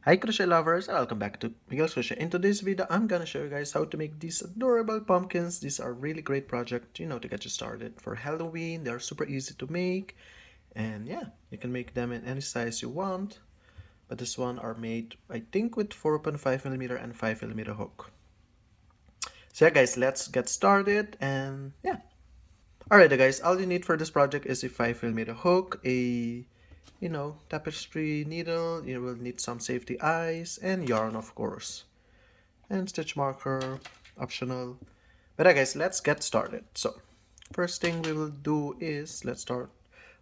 Hi crochet lovers and welcome back to Miguelscrochet. In today's video I'm gonna show you guys how to make these adorable pumpkins. These are really great project, to get you started for Halloween. They're super easy to make, and yeah, you can make them in any size you want. But this one are made, I think, with 4.5mm and 5mm hook. So yeah guys, let's get started. And yeah, alright guys, all you need for this project is a 5mm hook, a tapestry needle. You will need some safety eyes and yarn, of course, and stitch marker, optional. But guys, let's get started. So first thing we will do is let's start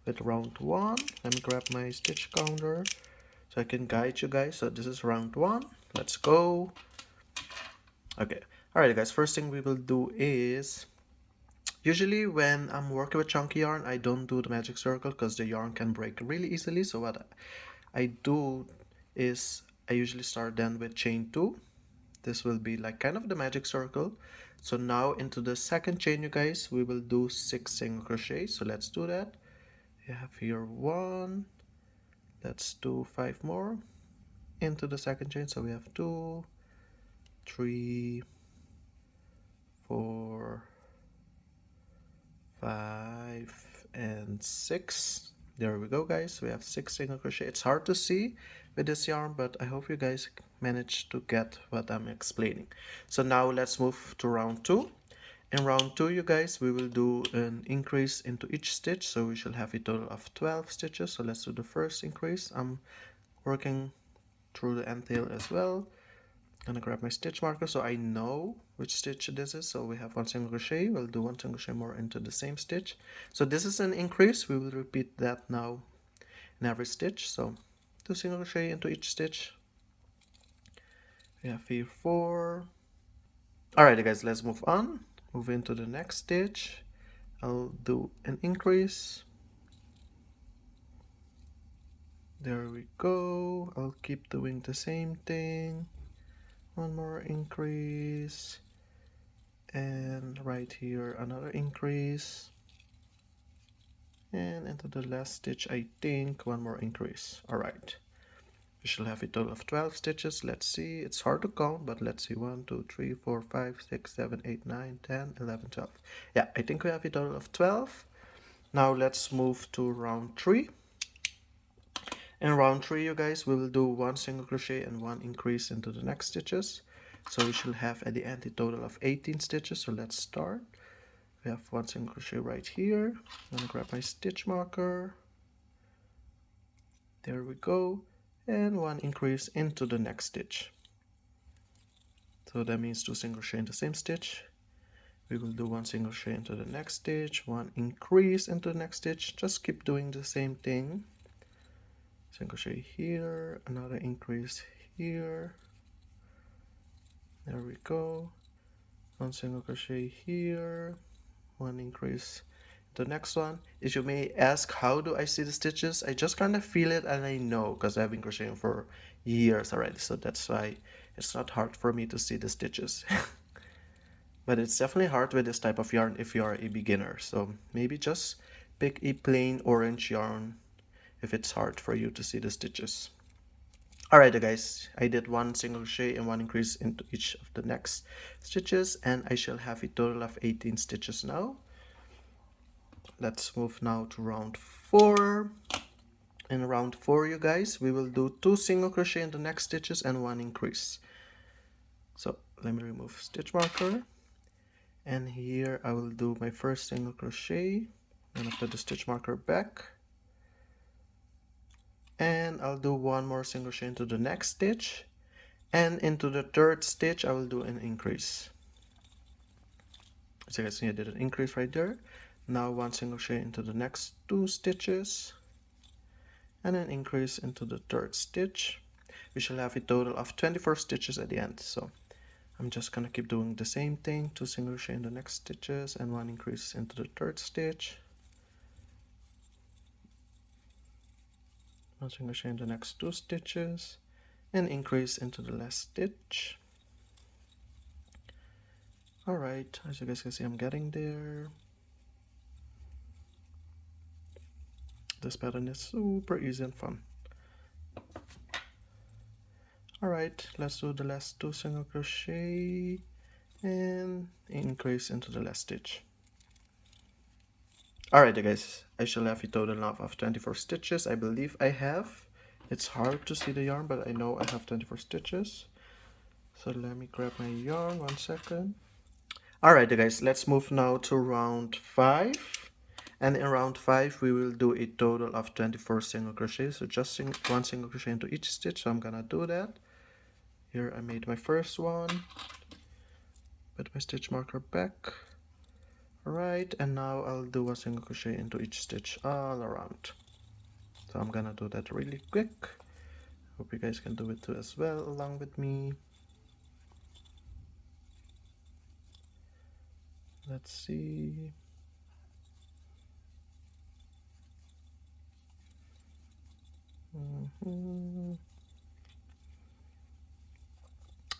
with round one. Let me grab my stitch counter so I can guide you guys. So this is round one. Let's go. Okay, alright guys, first thing we will do is, usually when I'm working with chunky yarn, I don't do the magic circle because the yarn can break really easily. So what I do is I usually start then with chain 2. This will be like kind of the magic circle. So now into the second chain, you guys, we will do 6 single crochet. So let's do that. You have here 1. Let's do 5 more into the second chain. So we have 2, 3, 4, 5, and 6. There we go guys, we have 6 single crochet. It's hard to see with this yarn, but I hope you guys managed to get what I'm explaining. So now let's move to round 2. In round 2, you guys, we will do an increase into each stitch, so we shall have a total of 12 stitches. So let's do the first increase. I'm working through the end tail as well. I'm gonna grab my stitch marker so I know which stitch this is. So we have 1 single crochet. We'll do 1 single crochet more into the same stitch. So this is an increase. We will repeat that now in every stitch. So 2 single crochet into each stitch. We have here 4. Alright guys, let's move on. Move into the next stitch. I'll do an increase. There we go. I'll keep doing the same thing. 1 more increase, and right here another increase, and into the last stitch I think 1 more increase. Alright, we shall have a total of 12 stitches. Let's see, it's hard to count, but let's see, 1 2 3 4 5 6 7 8 9 10 11 12. Yeah, I think we have a total of 12. Now let's move to round 3. In round 3, you guys, we will do 1 single crochet and 1 increase into the next stitches. So we shall have at the end a total of 18 stitches. So let's start. We have 1 single crochet right here. I'm gonna grab my stitch marker. There we go. And 1 increase into the next stitch. So that means 2 single crochet in the same stitch. We will do 1 single crochet into the next stitch, 1 increase into the next stitch. Just keep doing the same thing. Single crochet here, another increase here. There we go. 1 single crochet here, 1 increase. The next one is, you may ask, how do I see the stitches? I just kind of feel it, and I know because I've been crocheting for years already, so that's why it's not hard for me to see the stitches. But it's definitely hard with this type of yarn if you are a beginner, so maybe just pick a plain orange yarn if it's hard for you to see the stitches. Alright guys, I did 1 single crochet and 1 increase into each of the next stitches, and I shall have a total of 18 stitches now. Let's move now to round 4. In round 4, you guys, we will do 2 single crochet in the next stitches and 1 increase. So let me remove stitch marker, and here I will do my first single crochet and I'll put the stitch marker back, and I'll do 1 more single crochet into the next stitch, and into the third stitch I will do an increase. So you guys see I did an increase right there. Now 1 single crochet into the next 2 stitches and an increase into the third stitch. We shall have a total of 24 stitches at the end. So I'm just gonna keep doing the same thing, 2 single crochet in the next stitches and 1 increase into the third stitch, 1 single crochet in the next 2 stitches, and increase into the last stitch. Alright, as you guys can see, I'm getting there. This pattern is super easy and fun. Alright, let's do the last 2 single crochet and increase into the last stitch. Alright guys, I shall have a total of 24 stitches. I believe I have. It's hard to see the yarn, but I know I have 24 stitches. So let me grab my yarn, 1 second. Alright guys, let's move now to round 5. And in round 5 we will do a total of 24 single crochets. So just 1 single crochet into each stitch. So I'm gonna do that. Here I made my first one. Put my stitch marker back. Alright, and now I'll do a single crochet into each stitch all around. So I'm gonna do that really quick. Hope you guys can do it too as well along with me. Let's see.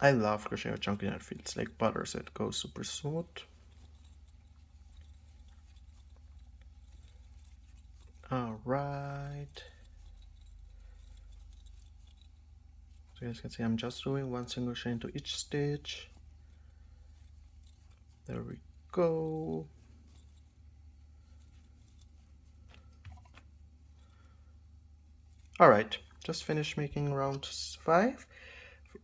I love crocheting with chunky yarn. It feels like butter, so it goes super smooth. Alright. So you guys can see I'm just doing 1 single crochet into each stitch. There we go. Alright, just finished making round 5.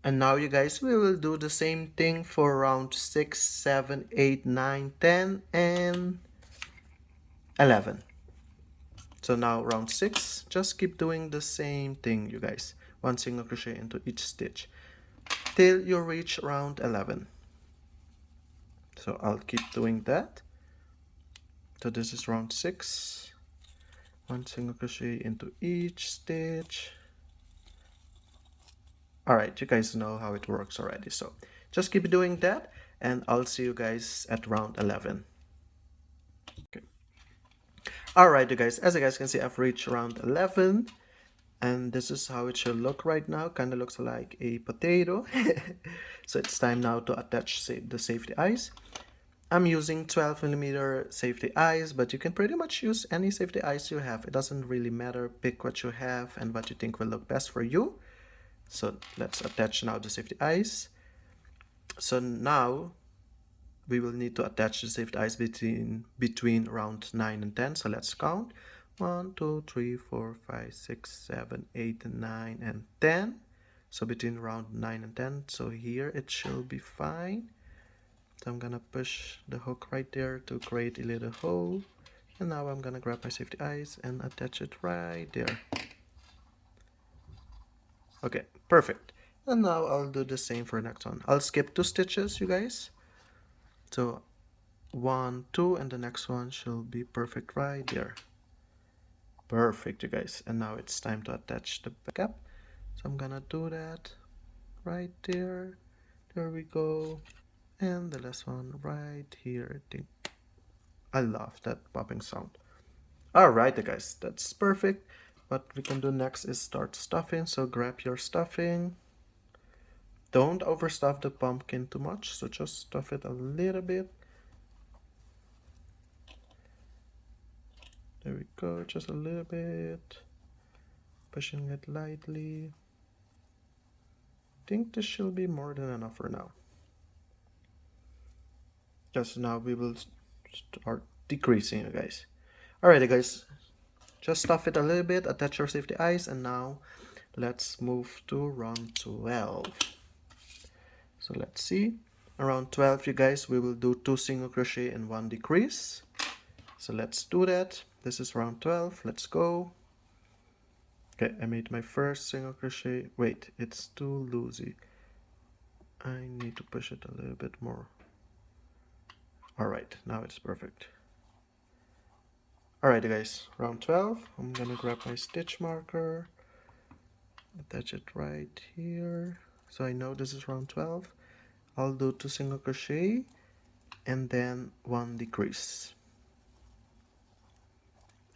And now you guys, we will do the same thing for round 6, 7, 8, 9, 10, and 11. So now round 6, just keep doing the same thing, you guys. 1 single crochet into each stitch till you reach round 11. So I'll keep doing that. So this is round 6. 1 single crochet into each stitch. Alright, you guys know how it works already. So just keep doing that and I'll see you guys at round 11. Okay. Alright, you guys, as you guys can see, I've reached round 11. And this is how it should look right now. Kind of looks like a potato. So it's time now to attach the safety eyes. I'm using 12mm safety eyes, but you can pretty much use any safety eyes you have. It doesn't really matter. Pick what you have and what you think will look best for you. So let's attach now the safety eyes. So now we will need to attach the safety eyes between round 9 and 10. So let's count. 1, 2, 3, 4, 5, 6, 7, 8, 9, and 10. So between round 9 and 10. So here it should be fine. So I'm gonna push the hook right there to create a little hole. And now I'm gonna grab my safety eyes and attach it right there. Okay, perfect. And now I'll do the same for the next one. I'll skip 2 stitches, you guys. So 1, 2, and the next one should be perfect right there. Perfect, you guys. And now it's time to attach the backup. So I'm gonna do that right there. There we go. And the last one right here. I love that popping sound. Alright, guys, that's perfect. What we can do next is start stuffing. So grab your stuffing. Don't overstuff the pumpkin too much. So just stuff it a little bit. There we go, just a little bit. Pushing it lightly. I think this should be more than enough for now. Just now we will start decreasing, you guys. Alright, guys. Just stuff it a little bit, attach your safety eyes, and now let's move to round 12. So let's see. Around 12, you guys, we will do 2 single crochet and 1 decrease. So let's do that. This is round 12. Let's go. Okay, I made my first single crochet. Wait, it's too loosey. I need to push it a little bit more. Alright, now it's perfect. Alright guys, round 12. I'm gonna grab my stitch marker. Attach it right here. So I know this is round 12. I'll do 2 single crochet and then 1 decrease.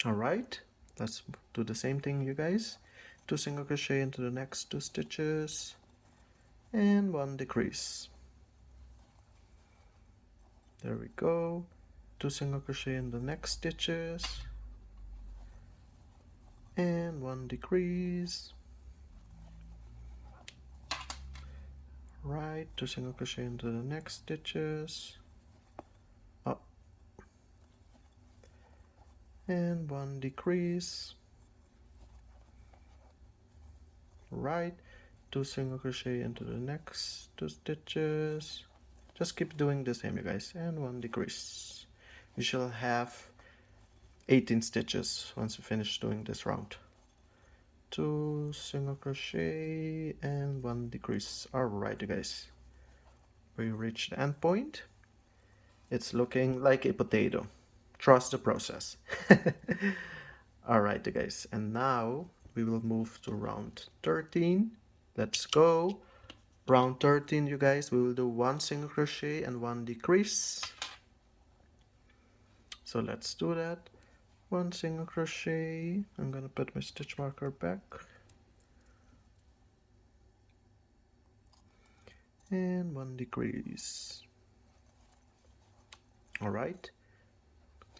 Alright, let's do the same thing, you guys. 2 single crochet into the next 2 stitches and 1 decrease. There we go. 2 single crochet in the next stitches and 1 decrease. Right, 2 single crochet into the next stitches, up, and 1 decrease, right, 2 single crochet into the next 2 stitches. Just keep doing the same, you guys, and 1 decrease. We shall have 18 stitches once we finish doing this round. 2 single crochet and 1 decrease. Alright, you guys, we reached the end point. It's looking like a potato. Trust the process. Alright, you guys, and now we will move to round 13. Let's go. Round 13, you guys, we will do 1 single crochet and 1 decrease. So let's do that. 1 single crochet. I'm gonna put my stitch marker back. And 1 decrease. Alright,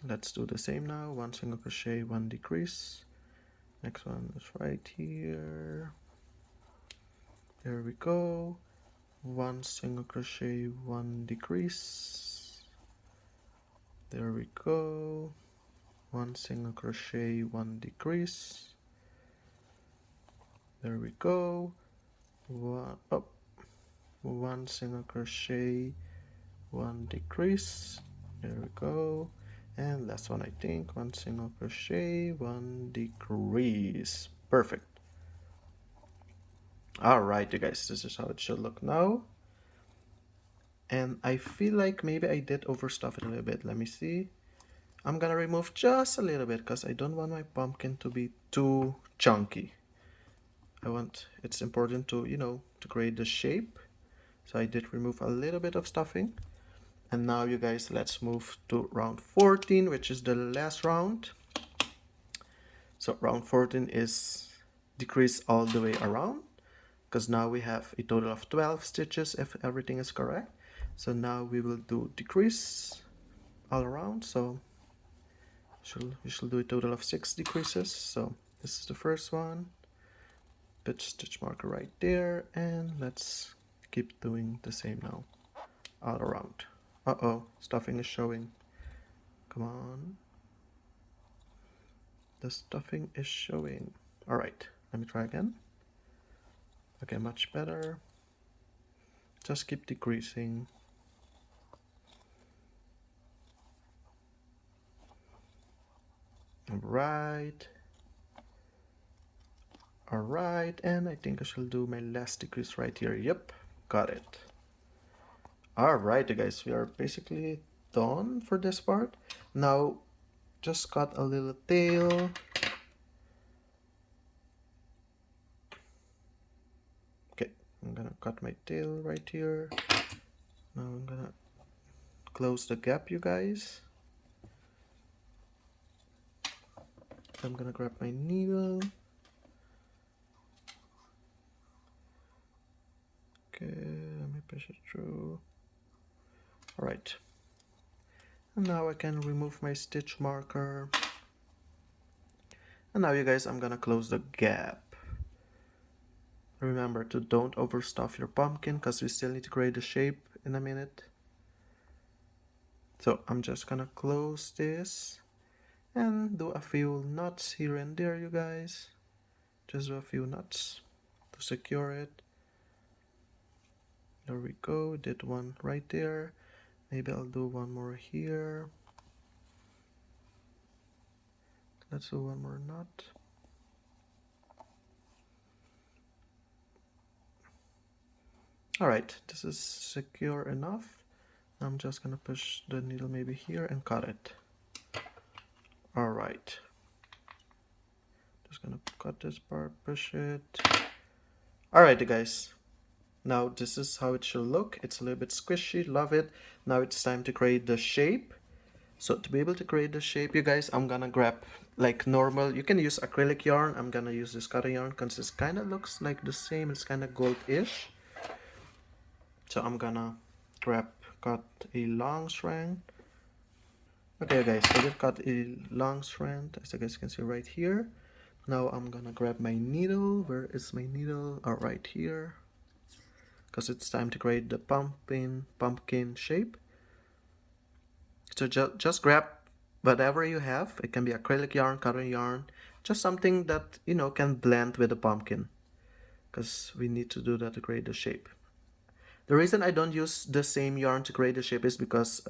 let's do the same now. 1 single crochet, 1 decrease. Next one is right here. There we go. 1 single crochet, 1 decrease. There we go. 1 single crochet, 1 decrease. There we go. 1 single crochet, 1 decrease. There we go. And last one, I think, 1 single crochet, 1 decrease. Perfect. Alright, you guys, this is how it should look now. And I feel like maybe I did overstuff it a little bit. Let me see. I'm gonna remove just a little bit because I don't want my pumpkin to be too chunky. It's important to, to create the shape. So I did remove a little bit of stuffing. And now, you guys, let's move to round 14, which is the last round. So round 14 is decrease all the way around, because now we have a total of 12 stitches if everything is correct. So now we will do decrease all around. So we shall do a total of 6 decreases. So this is the first one. Put stitch marker right there, and let's keep doing the same now all around. Uh-oh, stuffing is showing. Come on. The stuffing is showing. All right, let me try again. Okay, much better. Just keep decreasing. All right. All right, and I think I shall do my last decrease right here. Yep, got it. All right, you guys, we are basically done for this part. Now, just cut a little tail. Okay, I'm gonna cut my tail right here. Now I'm gonna close the gap, you guys. I'm gonna grab my needle. Okay, let me push it through. All right. And now I can remove my stitch marker. And now, you guys, I'm gonna close the gap. Remember to don't overstuff your pumpkin because we still need to create the shape in a minute. So I'm just gonna close this and do a few knots here and there, you guys. Just do a few knots to secure it. There we go, did one right there. Maybe I'll do one more here. Let's do one more knot. All right, this is secure enough. I'm just gonna push the needle maybe here and cut it. All right, just gonna cut this part, push it. All right, you guys, now this is how it should look. It's a little bit squishy, love it. Now it's time to create the shape. So to be able to create the shape, you guys, I'm gonna grab, like normal, you can use acrylic yarn. I'm gonna use this cotton yarn because it kind of looks like the same. It's kind of gold-ish. So I'm gonna cut a long strand. Okay, guys, I did cut a long strand, as you guys can see right here. Now I'm gonna grab my needle. Where is my needle? Oh, right here. because it's time to create the pumpkin shape. So just grab whatever you have. It can be acrylic yarn, cotton yarn, just something that can blend with the pumpkin, because we need to do that to create the shape. The reason I don't use the same yarn to create the shape is because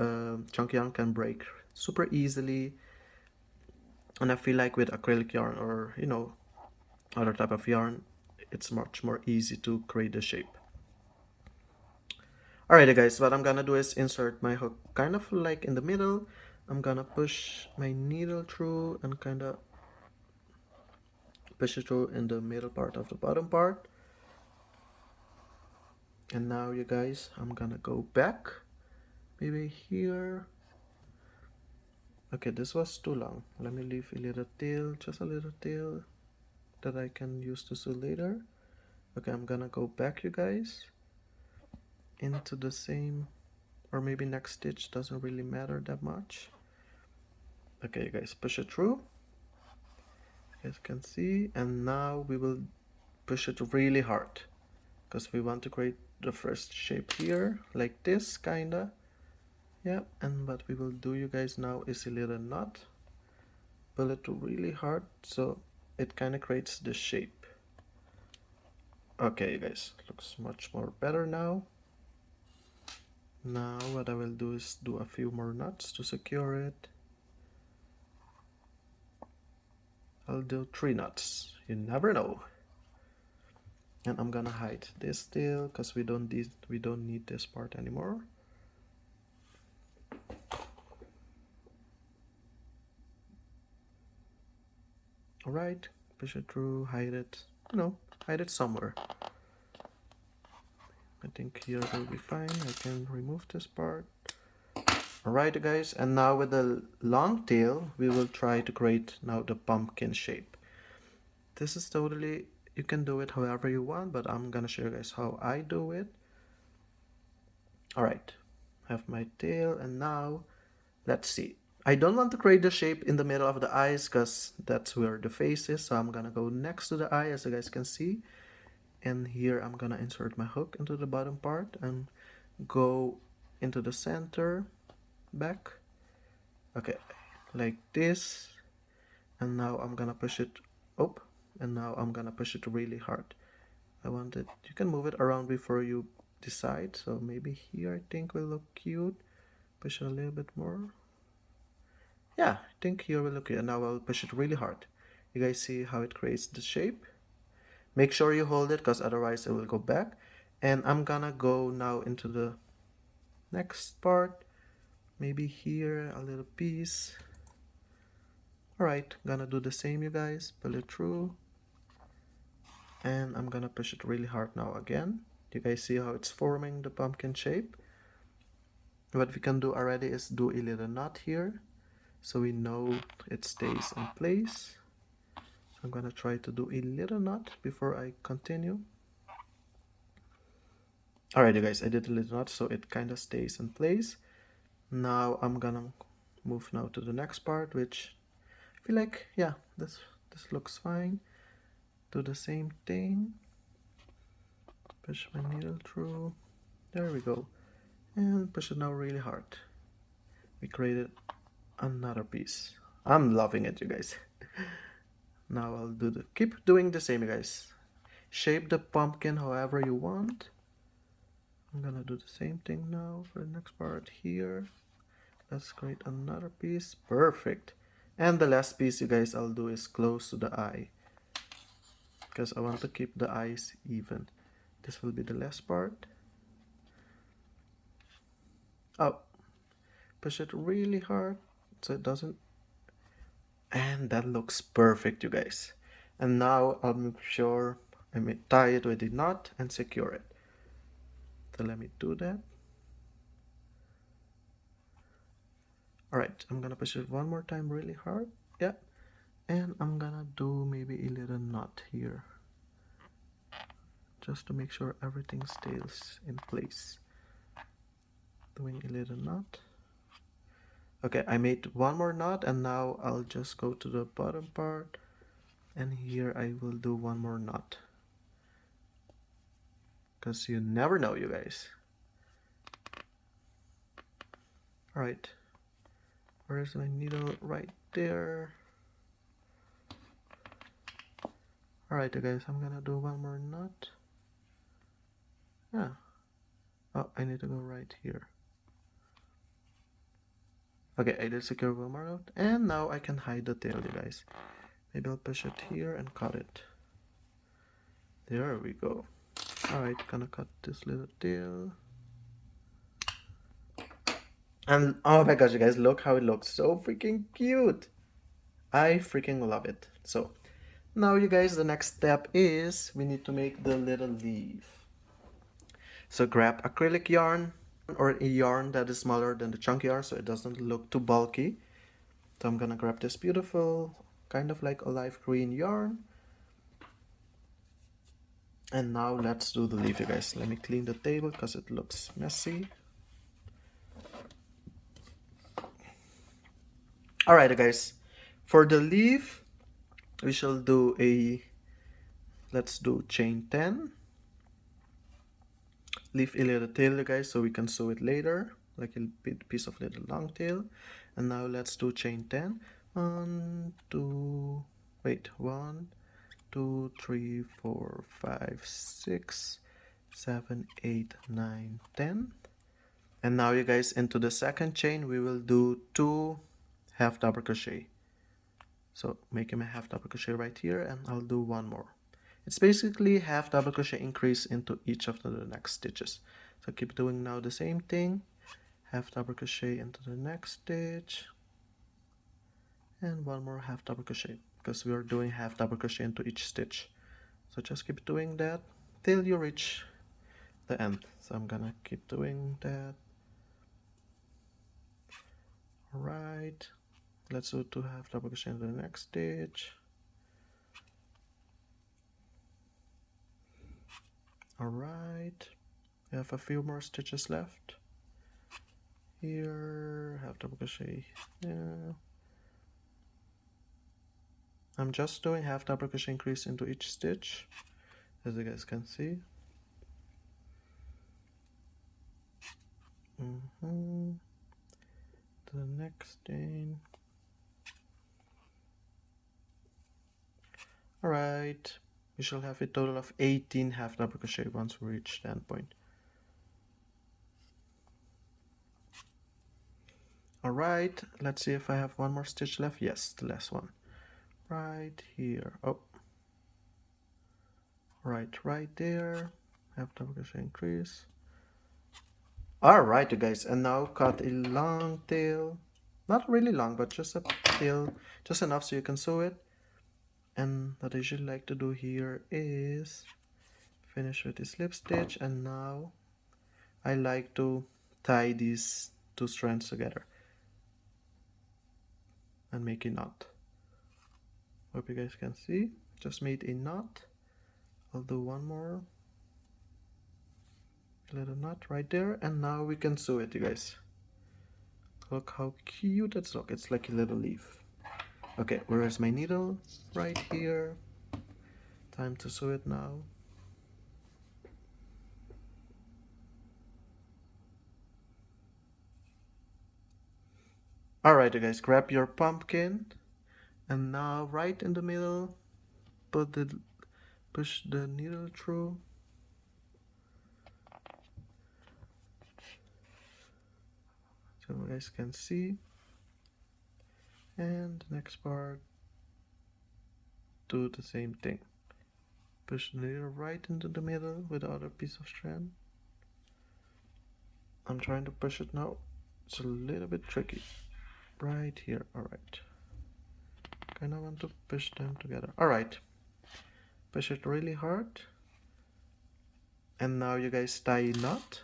chunky yarn can break super easily, and I feel like with acrylic yarn or other type of yarn, it's much more easy to create the shape. Alrighty guys, what I'm gonna do is insert my hook kind of like in the middle. I'm gonna push my needle through and kind of push it through in the middle part of the bottom part. And now you guys, I'm gonna go back, maybe here. Okay, this was too long. Let me leave a little tail, just a little tail that I can use to sew later. Okay, I'm gonna go back, you guys, into the same, or maybe next stitch, doesn't really matter that much. Okay, you guys, push it through, you guys can see, and now we will push it really hard because we want to create the first shape here, like this, kinda. Yeah, and what we will do, you guys, now is a little knot. Pull it really hard so it kind of creates the shape. Okay, you guys, looks much more better now. Now what I will do is do a few more knots to secure it. I'll do 3 knots, you never know. And I'm gonna hide this still because we don't need this part anymore. Alright, push it through, hide it, hide it somewhere. I think here will be fine. I can remove this part. Alright guys, and now with the long tail, we will try to create now the pumpkin shape. This is totally, you can do it however you want, but I'm gonna show you guys how I do it. Alright, have my tail, and now let's see. I don't want to create the shape in the middle of the eyes because that's where the face is, so I'm gonna go next to the eye, as you guys can see. And here I'm gonna insert my hook into the bottom part and go into the center, back. Okay, like this. And now I'm gonna push it up, and now I'm gonna push it really hard. I want it, you can move it around before you decide, so maybe here I think will look cute. Push it a little bit more. Yeah, I think here will look cute. And now I'll push it really hard. You guys see how it creates the shape? Make sure you hold it because otherwise it will go back. And I'm gonna go now into the next part. Maybe here a little piece. Alright, gonna do the same, you guys. Pull it through. And I'm gonna push it really hard now again. You guys see how it's forming the pumpkin shape? What we can do already is do a little knot here, so we know it stays in place. I'm gonna try to do a little knot before I continue. Alright you guys, I did a little knot so it kind of stays in place. Now I'm gonna move now to the next part, which I feel like, yeah, this looks fine. Do the same thing. Push my needle through. There we go. And push it now really hard. We created another piece. I'm loving it, you guys. Now I'll keep doing the same, you guys. Shape the pumpkin however you want. I'm gonna do the same thing now for the next part here. Let's create another piece. Perfect. And the last piece, you guys, I'll do is close to the eye, because I want to keep the eyes even. This will be the last part. Oh, push it really hard so it doesn't. And that looks perfect, you guys. And now I'll make sure I may tie it with a knot and secure it. So let me do that. Alright, I'm gonna push it one more time really hard. Yeah. And I'm gonna do maybe a little knot here, just to make sure everything stays in place. Doing a little knot. Okay, I made one more knot, and now I'll just go to the bottom part, and here I will do one more knot, because you never know, you guys. Alright, where's my needle? Right there. Alright, you guys, I'm gonna do one more knot. Yeah. Oh, I need to go right here. Okay, I did secure one more knot, and now I can hide the tail, you guys. Maybe I'll push it here and cut it. There we go. Alright, gonna cut this little tail. And oh my gosh, you guys, look how it looks. So freaking cute. I freaking love it. So now you guys, the next step is we need to make the little leaf. So grab acrylic yarn or a yarn that is smaller than the chunky yarn so it doesn't look too bulky. So I'm gonna grab this beautiful kind of like olive green yarn. And now let's do the leaf, you guys. Let me clean the table because it looks messy. Alright guys, for the leaf we shall do let's do chain 10. Leave a little tail, guys, so we can sew it later, like a piece of little long tail. And now let's do chain 10. 1 2 3 4 5 6 7 8 9 10. And now you guys, into the second chain we will do 2 half double crochet. So making a half double crochet right here, and I'll do one more. It's basically half double crochet increase into each of the next stitches. So keep doing now the same thing. Half double crochet into the next stitch. And one more half double crochet, because we are doing half double crochet into each stitch. So just keep doing that till you reach the end. So I'm gonna keep doing that. Alright. Let's do 2 half double crochet into the next stitch. Alright, we have a few more stitches left. Here, half double crochet. Yeah. I'm just doing half double crochet increase into each stitch, as you guys can see. To the next chain. Alright, we shall have a total of 18 half double crochet once we reach the end point. Alright, let's see if I have one more stitch left. Yes, the last one. Right here. Oh. Right there. Half double crochet increase. Alright, you guys, and now cut a long tail. Not really long, but just a tail, just enough so you can sew it. And what I usually like to do here is finish with the slip stitch, and now I like to tie these 2 strands together and make a knot. Hope you guys can see. Just made a knot. I'll do one more little knot right there, and now we can sew it, you guys. Look how cute it's look. It's like a little leaf. Okay, where is my needle? Right here. Time to sew it now. Alright, you guys, grab your pumpkin, and now right in the middle, push the needle through. So you guys can see. And the next part, do the same thing. Push the needle right into the middle with the other piece of strand. I'm trying to push it now. It's a little bit tricky. Right here. Alright. Kind of want to push them together. Alright. Push it really hard. And now you guys tie a knot.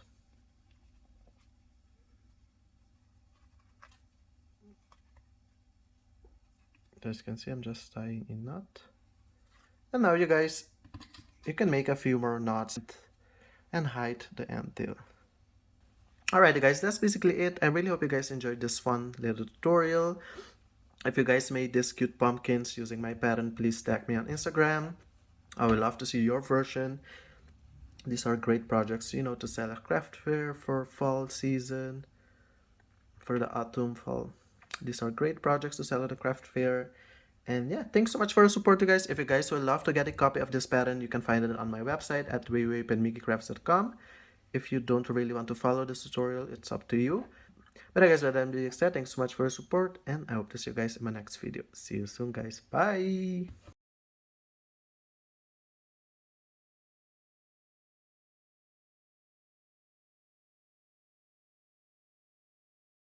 As you can see, I'm just tying a knot. And now you guys, you can make a few more knots and hide the end tail. Alright guys, that's basically it. I really hope you guys enjoyed this fun little tutorial. If you guys made these cute pumpkins using my pattern, please tag me on Instagram. I would love to see your version. These are great projects, to sell a craft fair for fall season, for the autumn fall. These are great projects to sell at a craft fair. And yeah, thanks so much for your support, you guys. If you guys would love to get a copy of this pattern, you can find it on my website at www.migicrafts.com. If you don't really want to follow this tutorial, it's up to you. But I guess with that being said, thanks so much for your support, and I hope to see you guys in my next video. See you soon, guys. Bye!